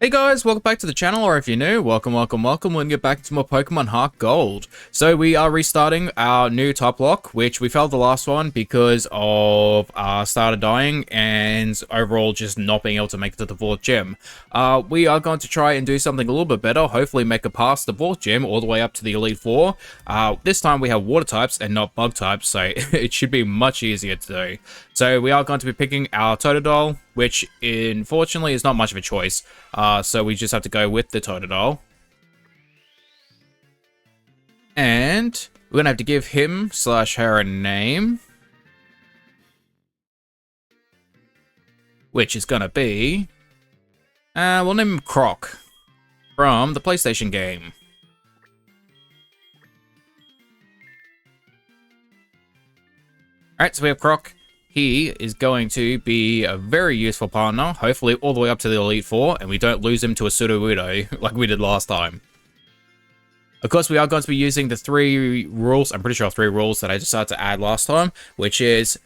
Hey guys, welcome back to the channel, or if you're new, welcome. We're gonna get back into more Pokemon Heart Gold. So we are restarting our new TypeLocke, which we failed the last one because of starter dying and overall just not being able to make it to the 4th gym. We are going to try and do something a little bit better, hopefully make it past the 4th gym all the way up to the Elite 4. This time we have water types and not bug types, so it should be much easier to do. So we are going to be picking our Totodile, which unfortunately is not much of a choice. So we just have to go with the Totodile. And we're gonna have to give him / her a name, which is gonna be, we'll name him Croc from the PlayStation game. Alright, so we have Croc. He is going to be a very useful partner, hopefully all the way up to the Elite 4, and we don't lose him to a Sudowoodo like we did last time. Of course, we are going to be using the 3 rules, I'm pretty sure 3 rules that I decided to add last time, which is,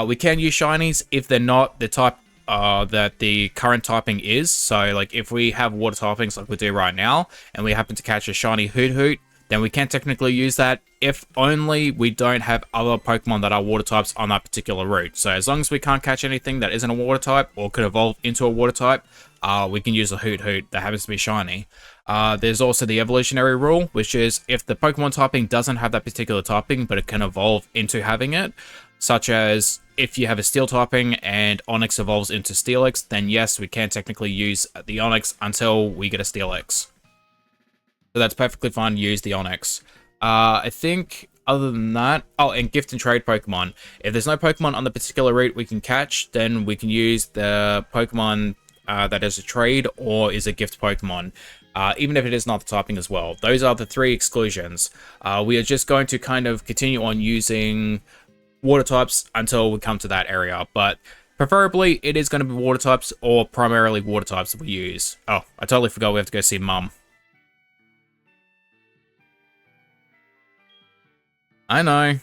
we can use shinies if they're not the type that the current typing is. So, like, if we have water typings like we do right now, and we happen to catch a shiny Hoot, then we can technically use that if only we don't have other Pokemon that are water types on that particular route. So as long as we can't catch anything that isn't a water type or could evolve into a water type, we can use a Hoot that happens to be shiny. There's also the evolutionary rule, which is if the Pokemon typing doesn't have that particular typing, but it can evolve into having it, such as if you have a Steel typing and Onix evolves into Steelix, then yes, we can technically use the Onix until we get a Steelix. So that's perfectly fine to use the Onix. I think other than that, oh, and gift and trade Pokemon. If there's no Pokemon on the particular route we can catch, then we can use the Pokemon that is a trade or is a gift Pokemon, even if it is not the typing as well. Those are the 3 exclusions. We are just going to kind of continue on using water types until we come to that area, but preferably it is going to be water types or primarily water types that we use. Oh, I totally forgot we have to go see Mum. I know.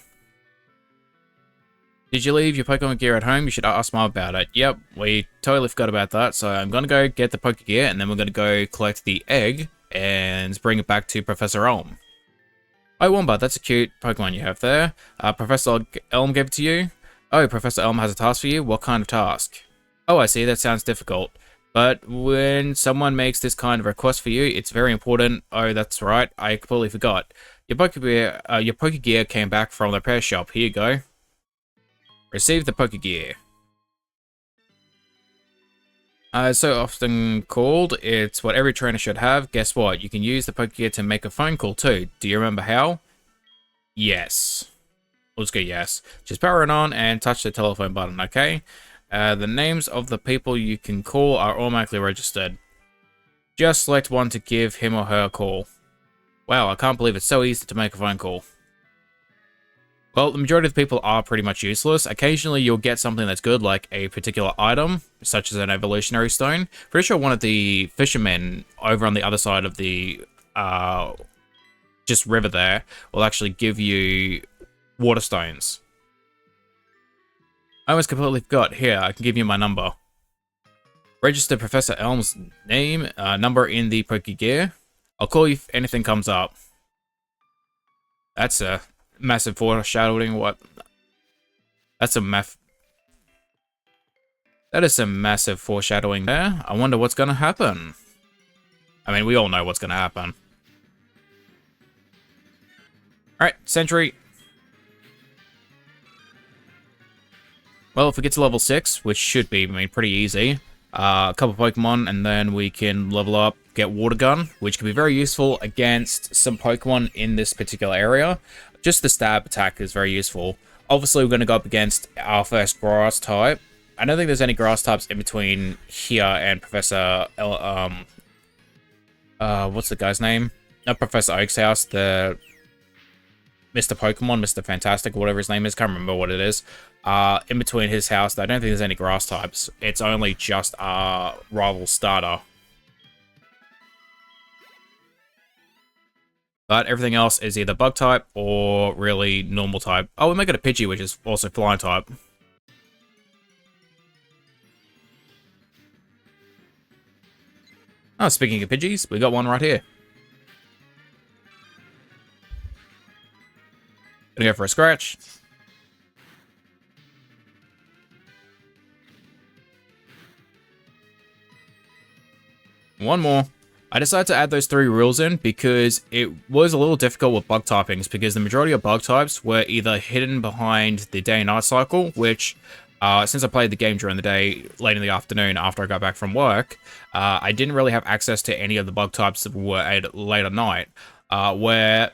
Did you leave your Pokemon gear at home? You should ask Mom about it. Yep, we totally forgot about that. So I'm going to go get the Poke gear, and then we're going to go collect the egg and bring it back to Professor Elm. Oh, Wombat, that's a cute Pokemon you have there. Professor Elm gave it to you? Oh, Professor Elm has a task for you? What kind of task? Oh, I see. That sounds difficult. But when someone makes this kind of request for you, it's very important. Oh, that's right. I completely forgot. Your Poke gear came back from the repair shop. Here you go. Receive the Poke gear. So often called, it's what every trainer should have. Guess what? You can use the Poke gear to make a phone call too. Do you remember how? Yes. Let's go yes. Just power it on and touch the telephone button, okay? The names of the people you can call are automatically registered. Just select one to give him or her a call. Wow, I can't believe it's so easy to make a phone call. Well, the majority of the people are pretty much useless. Occasionally, you'll get something that's good, like a particular item, such as an evolutionary stone. Pretty sure one of the fishermen over on the other side of the just river there will actually give you water stones. I almost completely forgot. Here, I can give you my number. Register Professor Elm's name, number in the Poke gear. I'll call you if anything comes up. That's a massive foreshadowing. What? That is some massive foreshadowing there. I wonder what's gonna happen. I mean, we all know what's gonna happen. Alright, Sentry. Well, if we get to level 6, which should be, I mean, pretty easy, a couple Pokemon, and then we can level up, get Water Gun, which can be very useful against some Pokemon in this particular area. Just the stab attack is very useful. Obviously, we're going to go up against our first Grass type. I don't think there's any Grass types in between here and Professor what's the guy's name? Not Professor Oak's house, the Mr. Pokemon, Mr. Fantastic, whatever his name is, can't remember what it is. In between his house, I don't think there's any Grass types. It's only just our rival starter. But everything else is either bug type or really normal type. Oh, we make it a Pidgey, which is also flying type. Oh, speaking of Pidgeys, we got one right here. Gonna go for a scratch. One more. I decided to add those 3 rules in because it was a little difficult with bug typings, because the majority of bug types were either hidden behind the day and night cycle, which, since I played the game during the day, late in the afternoon after I got back from work, I didn't really have access to any of the bug types that were late at night, where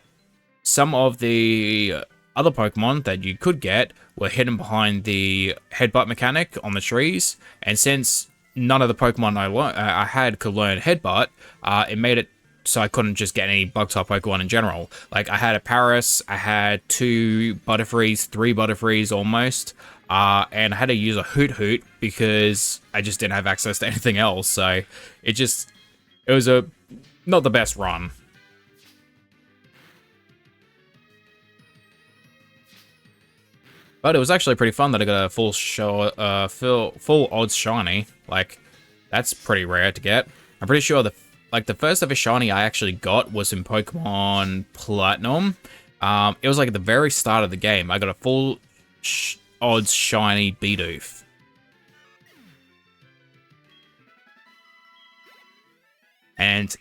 some of the other Pokemon that you could get were hidden behind the headbutt mechanic on the trees, and since none of the Pokemon I had could learn Headbutt, it made it so I couldn't just get any Bug-type Pokemon in general. Like, I had a Paris, I had 2 Butterfrees, 3 Butterfrees almost, and I had to use a Hoot because I just didn't have access to anything else, so it was not the best run. But it was actually pretty fun that I got a full odds shiny. Like, that's pretty rare to get. I'm pretty sure the first ever shiny I actually got was in Pokemon Platinum. It was like at the very start of the game. I got a full odds shiny Bidoof. And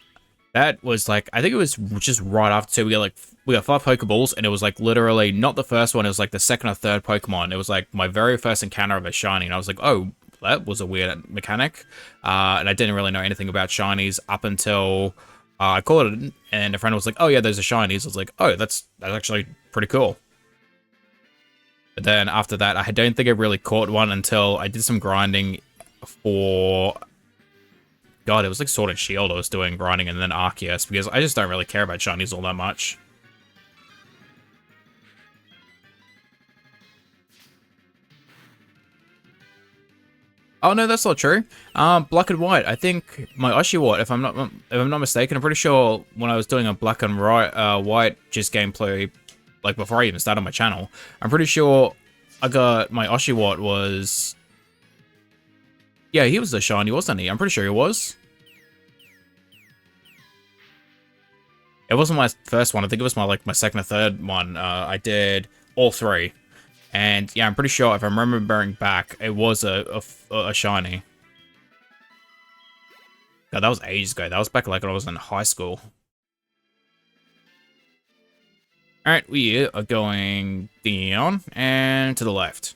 that was like, I think it was just right after we got 5 Pokeballs, and it was like literally not the first one, it was like the second or third Pokemon. It was like my very first encounter of a shiny, and I was like, oh, that was a weird mechanic. And I didn't really know anything about shinies up until I caught it, and a friend was like, oh yeah, those are shinies. I was like, oh, that's actually pretty cool. But then after that, I don't think I really caught one until I did some grinding for... God, it was like Sword and Shield I was doing grinding, and then Arceus, because I just don't really care about shinies all that much. Oh no, that's not true. Black and White. I think my Oshawott, if I'm not mistaken, I'm pretty sure when I was doing a Black and White just gameplay, like before I even started my channel, I'm pretty sure I got my Oshawott was... Yeah, he was the shiny, wasn't he? I'm pretty sure he was. It wasn't my first one. I think it was my second or third one. I did all 3. And yeah, I'm pretty sure if I'm remembering back, it was a shiny. God, that was ages ago. That was back like when I was in high school. Alright, we are going down and to the left.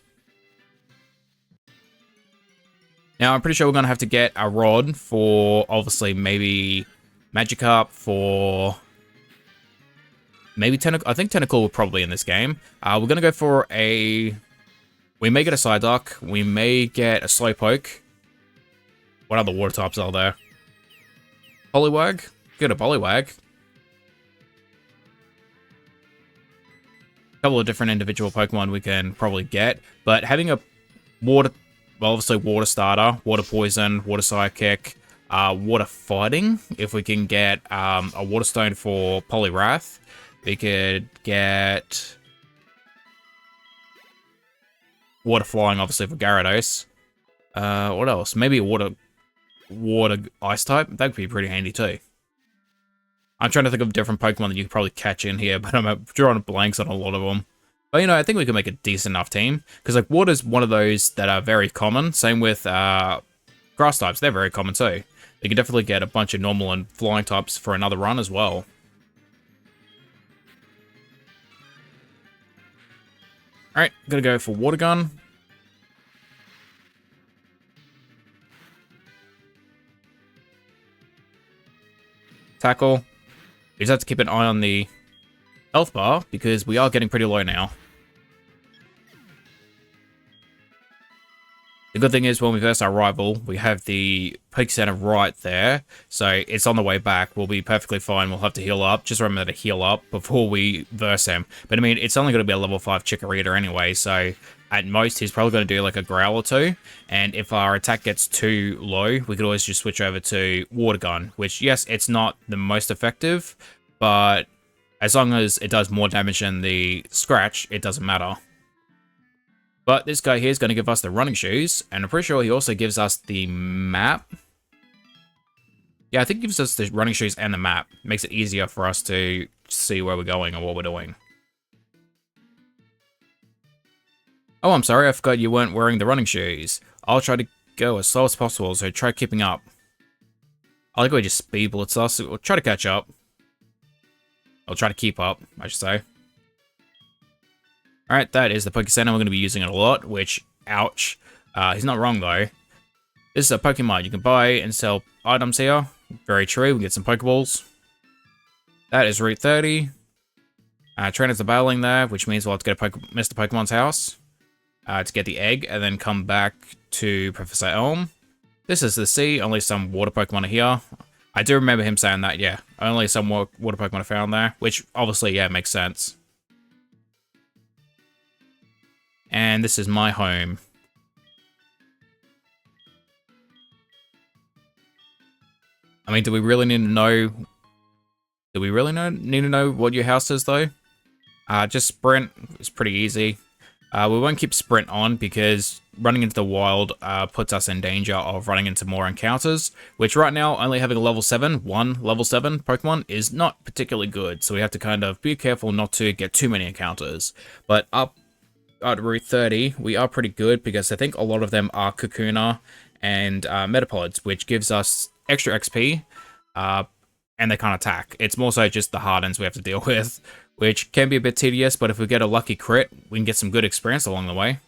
Now, I'm pretty sure we're going to have to get a rod for, obviously, maybe Magikarp, for... Maybe Tentacle. I think Tentacle will probably in this game. We're going to go for a... We may get a Psyduck. We may get a Slowpoke. What other water types are there? Poliwag? Get a Poliwag. A couple of different individual Pokemon we can probably get. But having a water... Well, obviously, Water Starter, Water Poison, Water Psychic, Water Fighting. If we can get a Water Stone for Poliwrath, we could get Water Flying, obviously, for Gyarados. What else? Maybe a Water Ice type. That could be pretty handy too. I'm trying to think of different Pokemon that you could probably catch in here, but I'm drawing blanks on a lot of them. But, you know, I think we can make a decent enough team. Because, like, water's one of those that are very common. Same with grass types. They're very common, too. You can definitely get a bunch of normal and flying types for another run as well. Alright, gonna go for Water Gun. Tackle. You just have to keep an eye on the health bar, because we are getting pretty low now. The good thing is, when we verse our rival, we have the Peak Center right there, so it's on the way back. We'll be perfectly fine. We'll have to heal up. Just remember to heal up before we verse him. But I mean, it's only going to be a level 5 Chikorita anyway, so at most, he's probably going to do like a Growl or 2, and if our attack gets too low, we could always just switch over to Water Gun, which, yes, it's not the most effective, but as long as it does more damage than the Scratch, it doesn't matter. But this guy here is going to give us the running shoes, and I'm pretty sure he also gives us the map. Yeah, I think it gives us the running shoes and the map. Makes it easier for us to see where we're going and what we're doing. Oh, I'm sorry, I forgot you weren't wearing the running shoes. I'll try to go as slow as possible, so try keeping up. I like how he just speed blitz us. We'll try to catch up. I'll try to keep up, I should say. Alright, that is the Poké Center. We're going to be using it a lot, which, ouch. He's not wrong, though. This is a Pokemon. You can buy and sell items here. Very true. We can get some Pokeballs. That is Route 30. Trainers are battling there, which means we'll have to go to Mr. Pokemon's house to get the egg, and then come back to Professor Elm. This is the sea. Only some water Pokemon are here. I do remember him saying that, yeah. Only some water Pokemon are found there, which obviously, yeah, makes sense. And this is my home. I mean, do we really need to know? Do we really need to know what your house is, though? Just sprint. It's pretty easy. We won't keep sprint on because running into the wild puts us in danger of running into more encounters, which right now, only having a one level 7 Pokemon is not particularly good, so we have to kind of be careful not to get too many encounters. But up at Route 30, we are pretty good because I think a lot of them are Kakuna and Metapods, which gives us extra XP, and they can't attack. It's more so just the Hardens we have to deal with, which can be a bit tedious, but if we get a lucky crit, we can get some good experience along the way.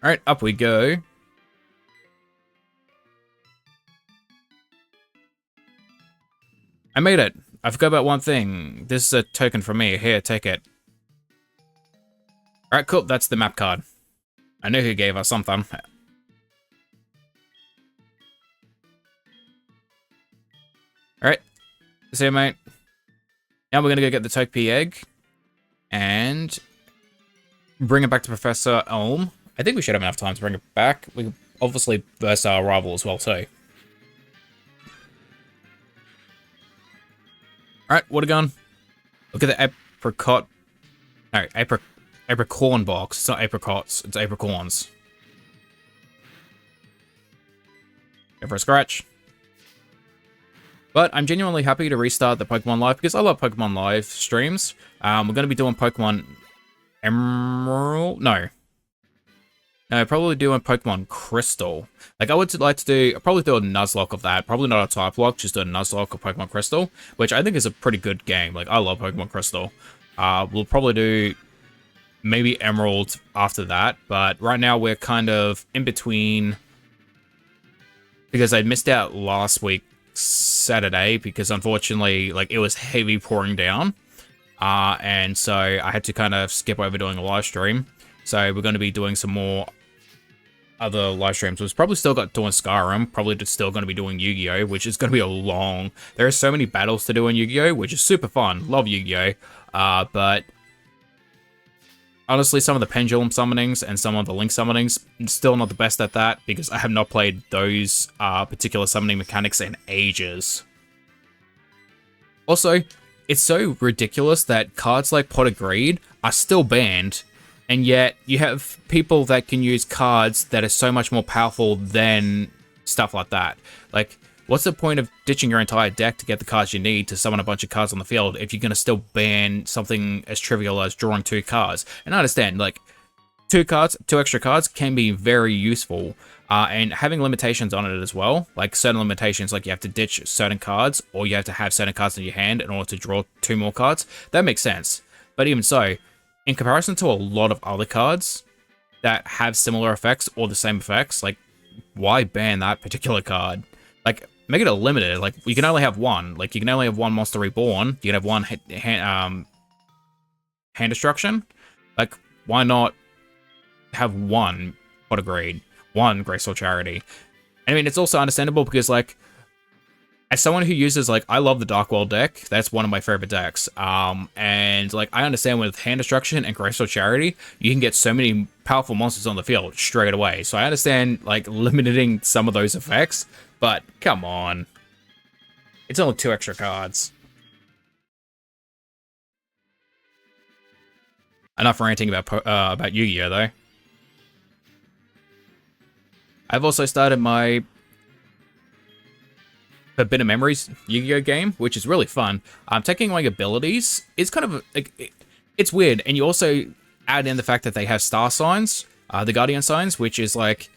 Alright, up we go. I made it. I forgot about one thing. This is a token from me. Here, take it. Alright, cool. That's the map card. I knew who gave us something. Alright. See you, mate. Now we're going to go get the Togepi egg. And bring it back to Professor Elm. I think we should have enough time to bring it back. We can obviously verse our rival as well, too. Alright, water gun. Look at the apricot. No, apricorn box. It's not apricots, it's apricorns. Go for a scratch. But I'm genuinely happy to restart the Pokemon Live because I love Pokemon Live streams. We're going to be doing Pokemon Emerald? No, probably doing Pokemon Crystal. Like, I would like to do, probably do a Nuzlocke of that. Probably not a TypeLocke, just do a Nuzlocke of Pokemon Crystal, which I think is a pretty good game. Like, I love Pokemon Crystal. We'll probably do maybe Emerald after that, but right now we're kind of in between because I missed out last week Saturday because unfortunately, like, it was heavy pouring down. And so I had to kind of skip over doing a live stream. So we're going to be doing some more other live streams. We're probably still doing Skyrim, probably still going to be doing Yu-Gi-Oh, which is going to be a long... There are so many battles to do in Yu-Gi-Oh, which is super fun. Love Yu-Gi-Oh. But honestly, some of the pendulum summonings and some of the link summonings, I'm still not the best at that because I have not played those particular summoning mechanics in ages. Also, it's so ridiculous that cards like Pot of Greed are still banned, and yet you have people that can use cards that are so much more powerful than stuff like that. Like, what's the point of ditching your entire deck to get the cards you need to summon a bunch of cards on the field if you're going to still ban something as trivial as drawing 2 cards? And I understand, like, 2 extra cards can be very useful, and having limitations on it as well, like certain limitations, like you have to ditch certain cards, or you have to have certain cards in your hand in order to draw 2 more cards, that makes sense. But even so, in comparison to a lot of other cards that have similar effects or the same effects, like, why ban that particular card? Like, make it a limited, like, you can only have one. Like, you can only have one Monster Reborn, you can have one hand destruction. Like, why not have one Pot of Greed, one Graceful Charity? I mean, it's also understandable because, like, as someone who uses, like, I love the Dark World deck, that's one of my favorite decks, and, like, I understand with Hand Destruction and Graceful Charity, you can get so many powerful monsters on the field straight away, so I understand, like, limiting some of those effects, but come on. It's only 2 extra cards. Enough ranting about Yu-Gi-Oh, though. I've also started my Forbidden Memories Yu-Gi-Oh game, which is really fun. Taking like abilities is kind of like it's weird, and you also add in the fact that they have star signs, the Guardian signs, which is like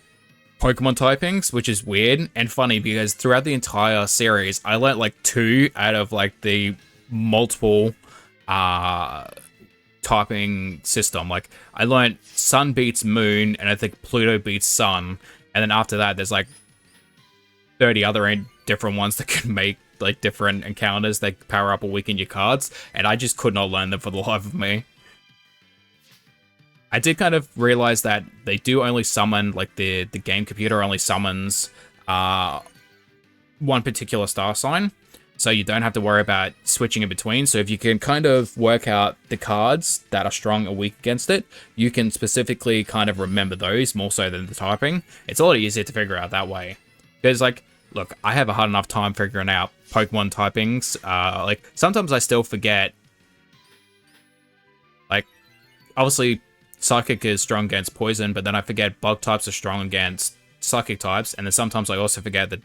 Pokemon typings, which is weird and funny because throughout the entire series, I learnt like 2 out of like the multiple typing system. Like I learnt Sun beats Moon, and I think Pluto beats Sun, and then after that, there's like 30 other different ones that can make like different encounters that power up or weaken your cards, and I just could not learn them for the life of me. I did kind of realize that they do only summon, like the game computer only summons one particular star sign, so you don't have to worry about switching in between. So if you can kind of work out the cards that are strong or weak against it, you can specifically kind of remember those more so than the typing. It's a lot easier to figure out that way. Because, like, look, I have a hard enough time figuring out Pokemon typings. Like, sometimes I still forget. Like, obviously, Psychic is strong against Poison, but then I forget Bug types are strong against Psychic types, and then sometimes I also forget that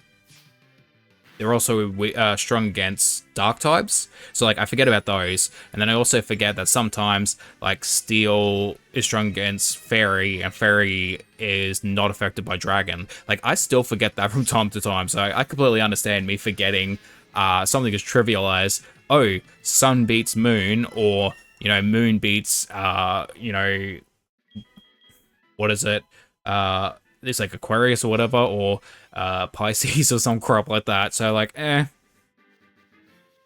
they're also strong against Dark types. So, like, I forget about those, and then I also forget that sometimes, like, Steel is strong against Fairy, and Fairy is not affected by Dragon. Like, I still forget that from time to time, so I completely understand me forgetting something as trivial as, oh, Sun beats Moon, or, you know, Moon beats, you know, what is it? It's like Aquarius or whatever, or Pisces or some crap like that. So, like,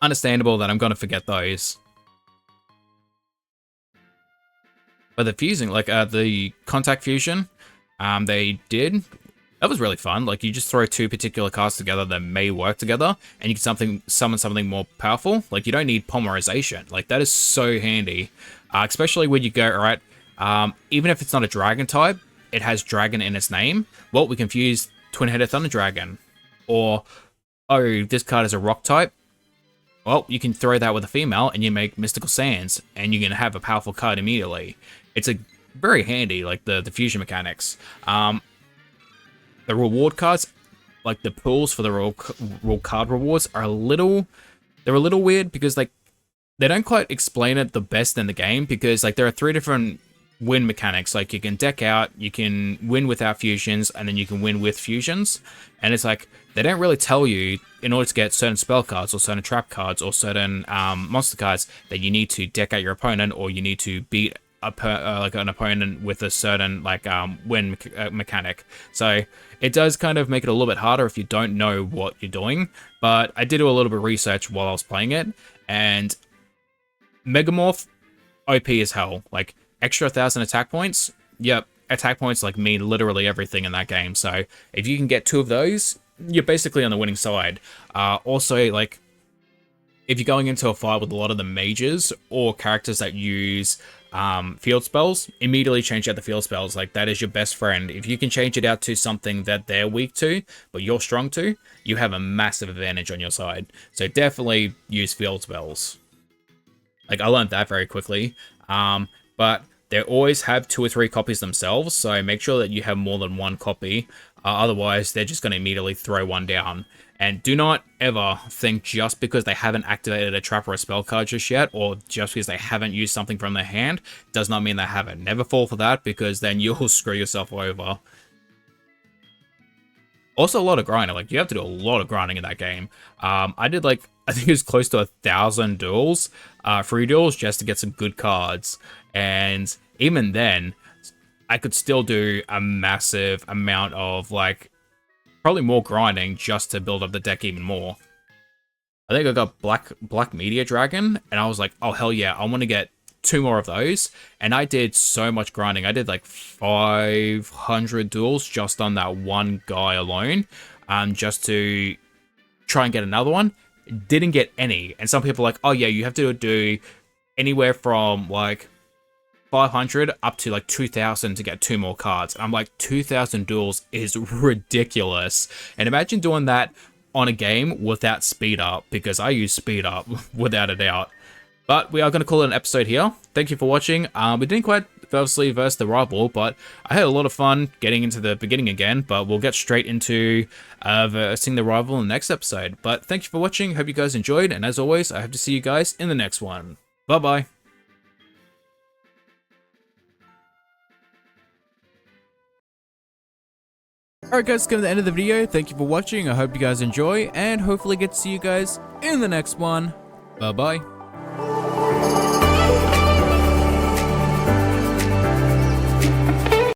understandable that I'm gonna forget those. But the fusing, like the contact fusion, they did. That was really fun. Like, you just throw 2 particular cards together that may work together, and you can summon something more powerful. Like, you don't need polymerization. Like, that is so handy, especially when you go, all right, even if it's not a dragon type, it has dragon in its name. Well, we can fuse Twin-Headed Thunder Dragon. Or, oh, this card is a rock type. Well, you can throw that with a female and you make Mystical Sands, and you can have a powerful card immediately. It's a very handy, like the fusion mechanics. The reward cards, like the pools for the raw card rewards, are they're a little weird because like they don't quite explain it the best in the game, because like there are 3 different win mechanics. Like, you can deck out, you can win without fusions, and then you can win with fusions. And it's like, they don't really tell you, in order to get certain spell cards or certain trap cards or certain monster cards, that you need to deck out your opponent, or you need to beat like an opponent with a certain like win mechanic. So it does kind of make it a little bit harder if you don't know what you're doing. But I did do a little bit of research while I was playing it, and Megamorph, OP as hell. Like, extra 1,000 attack points. Yep, attack points like mean literally everything in that game. So if you can get 2 of those, you're basically on the winning side. Also, like, if you're going into a fight with a lot of the mages or characters that use field spells, immediately change out the field spells. Like, that is your best friend. If you can change it out to something that they're weak to, but you're strong to, you have a massive advantage on your side. So definitely use field spells. Like, I learned that very quickly. But they always have 2 or 3 copies themselves, so make sure that you have more than 1 copy. Otherwise, they're just going to immediately throw one down. And do not ever think just because they haven't activated a trap or a spell card just yet, or just because they haven't used something from their hand, does not mean they haven't. Never fall for that, because then you'll screw yourself over. Also, a lot of grinding. Like, you have to do a lot of grinding in that game. I did, like, I think it was close to 1,000 duels, free duels, just to get some good cards. And even then, I could still do a massive amount of, like, probably more grinding just to build up the deck even more. I think I got Black Meteor Dragon, and I was like, oh, hell yeah, I want to get 2 more of those. And I did so much grinding. I did like 500 duels just on that one guy alone, just to try and get another one. Didn't get any. And some people are like, oh yeah, you have to do anywhere from like 500 up to like 2,000 to get 2 more cards. And I'm like, 2,000 duels is ridiculous. And imagine doing that on a game without speed up, because I use speed up without a doubt. But we are going to call it an episode here. Thank you for watching. We didn't quite obviously versus the rival, but I had a lot of fun getting into the beginning again, but we'll get straight into versing the rival in the next episode. But thank you for watching, hope you guys enjoyed, and as always, I hope to see you guys in the next one. Bye-bye. Alright guys, come to the end of the video. Thank you for watching. I hope you guys enjoy, and hopefully get to see you guys in the next one. Bye bye.